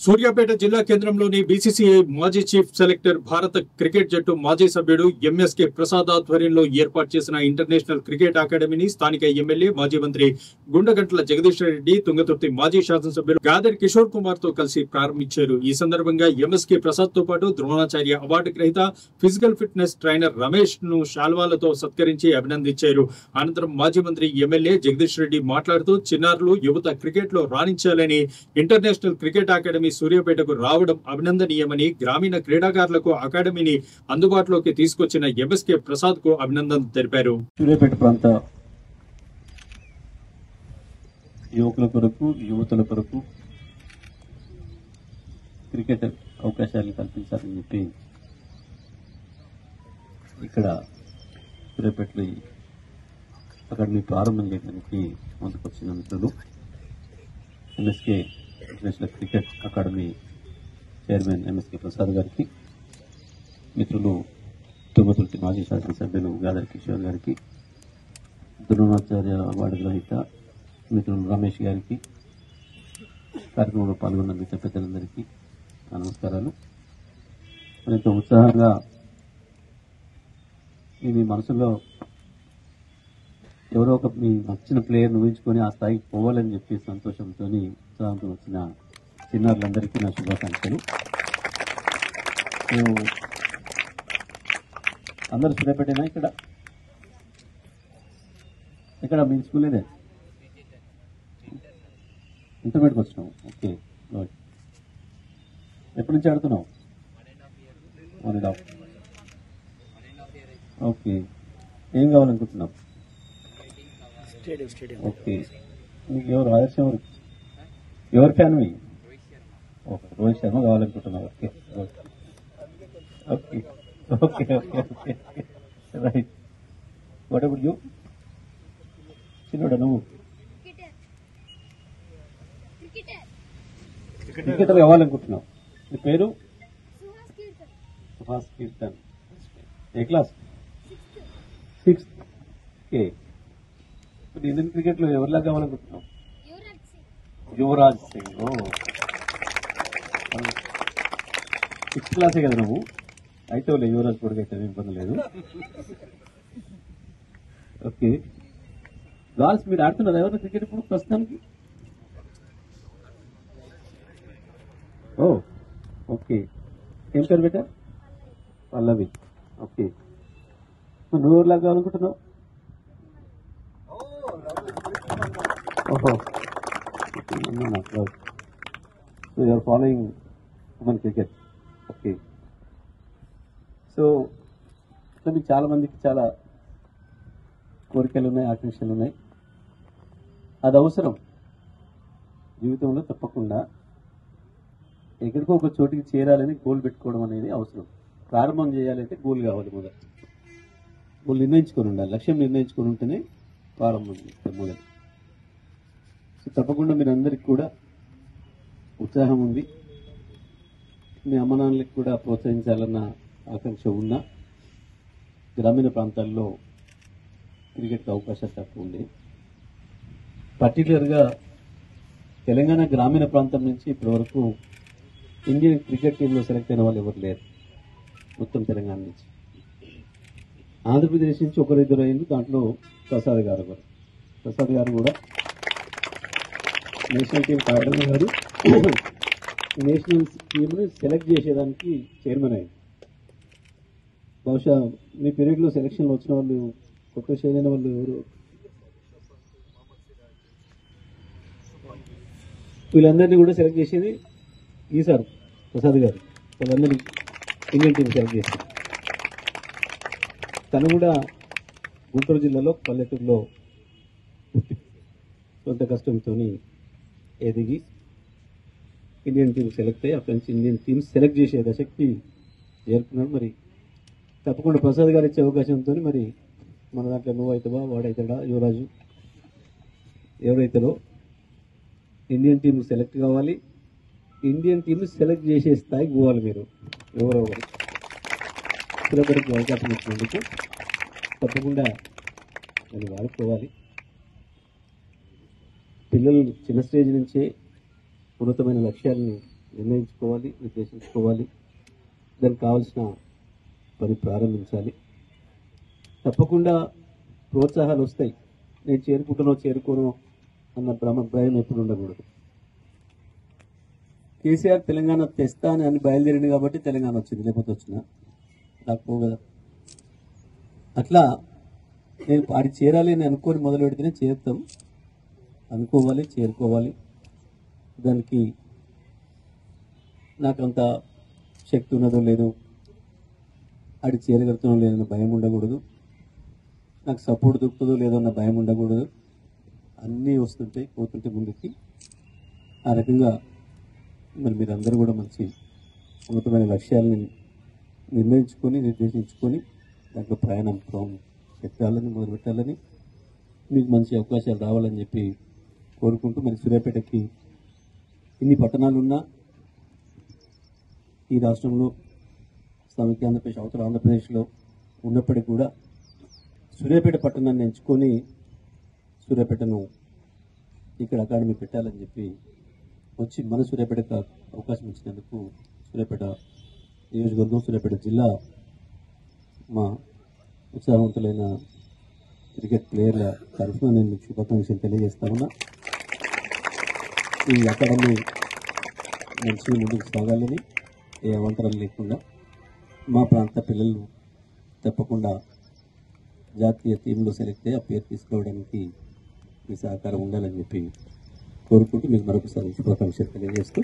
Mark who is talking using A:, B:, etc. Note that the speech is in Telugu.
A: సూర్యాపేట జిల్లా కేంద్రంలోని బీసీసీఐ మాజీ చీఫ్ సెలెక్టర్ భారత క్రికెట్ జట్టు మాజీ సభ్యుడు ఎంఎస్కే ప్రసాద్ ఆధ్వర్యంలో ఏర్పాటు చేసిన ఇంటర్నేషనల్ క్రికెట్ అకాడమీని స్థానిక ఎమ్మెల్యే మాజీ మంత్రి గుండగంట్ల జగదీశ్వర్ రెడ్డి, తుంగతుర్తి మాజీ శాసనసభ్యులు గాదర్ కిషోర్ కుమార్ తో కలిసి ప్రారంభించారు. ఈ సందర్భంగా ఎంఎస్కే ప్రసాద్ తో పాటు ద్రోణాచార్య అవార్డు గ్రహీత ఫిజికల్ ఫిట్నెస్ ట్రైనర్ రమేష్ ను శాల్వాలతో సత్కరించి అభినందించారు. అనంతరం మాజీ మంత్రి ఎమ్మెల్యే జగదీష్ రెడ్డి మాట్లాడుతూ చిన్నారులు యువత క్రికెట్ లో రాణించాలని, ఇంటర్నేషనల్ క్రికెట్ అకాడమీ సూర్యాపేటకు రావడం అభినందనీయమని, గ్రామీణ క్రీడాకారులకు అకాడమీని అందుబాటులోకి తీసుకొచ్చిన ఎంఎస్కే ప్రసాద్ కు అభినందనలు తెలిపారు.
B: సూర్యాపేట ప్రాంత యువకుల కొరకు, యువతుల కొరకు క్రికెట్ అవకాశాలను కల్పించాలని చెప్పి ఇక్కడ సూర్యాపేటలో అకాడమీ ప్రారంభం చేయడానికి ముందుకొచ్చిన మిత్రులు MSK international cricket academy chairman MSK Prasad గారికి, మిత్రులు తుంగతుర్తి మాజీ శాసనసభ్యులు గాదర్ కిషోర్ గారికి, ద్రోణాచార్య అవార్డు గ్రహీత మిత్రులు రమేష్ గారికి, కార్యక్రమంలో పాల్గొన్న మిగతా పెద్దలందరికీ నమస్కారాలు. ఎంతో ఉత్సాహంగా మీ మనసులో ఎవరో ఒక మీ నచ్చిన ప్లేయర్ను ఊహించుకొని ఆ స్థాయికి పోవాలని చెప్పి సంతోషంతో ఉత్సాహంతో వచ్చిన చిన్నారులందరికీ నా శుభాకాంక్షలు. అందరూ సూర్యాపేటేనా? ఇక్కడ మీ స్కూలేదే ఇంటర్మీడియట్కి వచ్చినావు? Okay, good. ఎప్పటి నుంచి ఆడుతున్నావు? 1.5. ఓకే, ఏం కావాలనుకుంటున్నావు? ఓకే, మీకు ఎవరు ఆదర్శం? ఎవరు ఫ్యాన్? ఓకే, రోహిత్ శర్మ కావాలనుకుంటున్నావు. Okay okay okay okay okay right. What about you? చిన్నోడా నువ్వు? క్రికెటర్ కావాలనుకుంటున్నావు. నీ పేరు? సుహాస్ కీర్తన్. ఏ క్లాస్? 6th. ఓకే, ఇప్పుడు ఇండియన్ క్రికెట్ లో ఎవరిలా కావాలనుకుంటున్నావు? యువరాజ్ సింగ్. 6th క్లాసే కదా నువ్వు? అయితే యువరాజ్ కొడుకు అయితే ఇబ్బంది లేదు. ఓకే, గర్ల్స్ మీరు ఆడుతున్నారు ఎవరు క్రికెట్ ఇప్పుడు ప్రస్తుతానికి? ఓ ఓకే, ఏం పేరు బేటా? పల్లవి. ఓకే, నువ్వు ఎవరిలా కావాలనుకుంటున్నావు? ఓహో, so you're following women cricket. Okay, so మీకు చాలా మందికి చాలా కోరికలు ఉన్నాయి, ఆకాంక్షలు ఉన్నాయి. అది అవసరం జీవితంలో. తప్పకుండా ఎక్కడికో ఒక చోటికి చేరాలని గోల్ పెట్టుకోవడం అనేది అవసరం. ప్రారంభం చేయాలంటే గోల్ కావాలి. గోల్ నిర్ణయించుకొని ఉండాలి, లక్ష్యం నిర్ణయించుకొని ఉంటేనే ప్రారంభం మొదలు. సో తప్పకుండా మీరందరికీ కూడా ఉత్సాహం ఉంది. మీ అమ్మ నాన్నలకు కూడా ప్రోత్సహించాలన్న ఆకాంక్ష ఉన్నా గ్రామీణ ప్రాంతాల్లో క్రికెట్కి అవకాశాలు తక్కువ ఉంది. పర్టికులర్గా తెలంగాణ గ్రామీణ ప్రాంతం నుంచి ఇప్పటివరకు ఇండియన్ క్రికెట్ టీంలో సెలెక్ట్ అయిన వాళ్ళు ఎవరు లేరు. మొత్తం తెలంగాణ నుంచి. ఆంధ్రప్రదేశ్ నుంచి ఒకరిద్దరు అయింది. దాంట్లో ప్రసాద్ గారు కూడా నేషనల్ టీం కారణం గారు నేషనల్ టీంని సెలెక్ట్ చేసేదానికి చైర్మన్ అయ్యింది. బహుశా మీ పీరియడ్లో సెలక్షన్లో వచ్చిన వాళ్ళు, కొత్త షైన్ అయిన వాళ్ళు ఎవరు? వీళ్ళందరినీ కూడా సెలెక్ట్ చేసేది ఈసారి ప్రసాద్ గారు. వాళ్ళందరినీ ఇండియన్ టీం సెలెక్ట్ చేశారు. తను కూడా గుంటూరు జిల్లాలో పల్లెటూరులో సొంత కష్టంతో ఎదిగి ఇండియన్ టీం సెలెక్ట్ అయ్యి అక్కడి నుంచి ఇండియన్ టీం సెలెక్ట్ చేసే దశక్తి చేరుకున్నాడు. మరి తప్పకుండా ప్రసాద్ గారు ఇచ్చే అవకాశంతో మరి మన దాంట్లో నువ్వు అవుతావా, వాడవుతాడా, యువరాజు ఎవరైతారో ఇండియన్ టీం సెలెక్ట్ కావాలి. ఇండియన్ టీం సెలెక్ట్ చేసే స్థాయికి పోవాలి. మీరు ఎవరో సులభరికి అవకాశం ఇచ్చినందుకు తప్పకుండా దాన్ని వాడుకోవాలి. పిల్లలు చిన్న స్టేజ్ నుంచే ఉన్నతమైన లక్ష్యాలను నిర్ణయించుకోవాలి, నిర్దేశించుకోవాలి. దానికి కావాల్సిన పని ప్రారంభించాలి. తప్పకుండా ప్రోత్సాహాలు వస్తాయి. నేను చేరుకోను అన్న భయం ఎప్పుడు ఉండకూడదు. కేసీఆర్ తెలంగాణ తెస్తా అని బయలుదేరింది కాబట్టి తెలంగాణ వచ్చింది, లేకపోతే వచ్చినా రాకపోవు కదా. అట్లా నేను వాడి చేరాలి అని అనుకోని మొదలు పెడితేనే చేరుతాం. అనుకోవాలి, చేరుకోవాలి. దానికి నాకంత శక్తి ఉన్నదో లేదో, ఆడి చేరగలుగుతానో లేదన్న భయం ఉండకూడదు. నాకు సపోర్ట్ దొరుకుతుందో లేదో అన్న భయం ఉండకూడదు. అన్నీ వస్తుంటాయి, పోతుంటే ముందుకి. ఆ రకంగా మరి మీరందరూ కూడా మంచి ఉన్నతమైన లక్ష్యాలని నిర్ణయించుకొని, నిర్దేశించుకొని దాంట్లో ప్రయాణం పెట్టాలని, మొదలుపెట్టాలని, మీకు మంచి అవకాశాలు రావాలని చెప్పి కోరుకుంటూ, మరి సూర్యాపేటకి ఇన్ని పట్టణాలున్నా ఈ రాష్ట్రంలో సమైక్య ఆంధ్రప్రదేశ్, అవతల ఆంధ్రప్రదేశ్లో ఉన్నప్పటికీ కూడా సూర్యాపేట పట్టణాన్ని ఎంచుకొని సూర్యాపేటను ఇక్కడ అకాడమీ పెట్టాలని చెప్పి వచ్చి మన సూర్యాపేటకు అవకాశం ఇచ్చినందుకు సూర్యాపేట నియోజకవర్గం, సూర్యాపేట జిల్లా మా ఉత్సాహవంతులైన క్రికెట్ ప్లేయర్ల తరఫున నేను శుభాకాంక్షలు తెలియజేస్తా ఉన్నా. ఈ అకాడమీ మంచిగా ముందుకు సాగాలని, ఏ అవంతరాలు లేకుండా మా ప్రాంత పిల్లలు తప్పకుండా జాతీయ టీంలో సెలెక్ట్ అయ్యి ఆ పేరు తీసుకోవడానికి మీ సహకారం ఉండాలని చెప్పి కోరుకుంటూ మీకు మరొకసారి శుభాకాంక్షలు తెలియజేస్తూ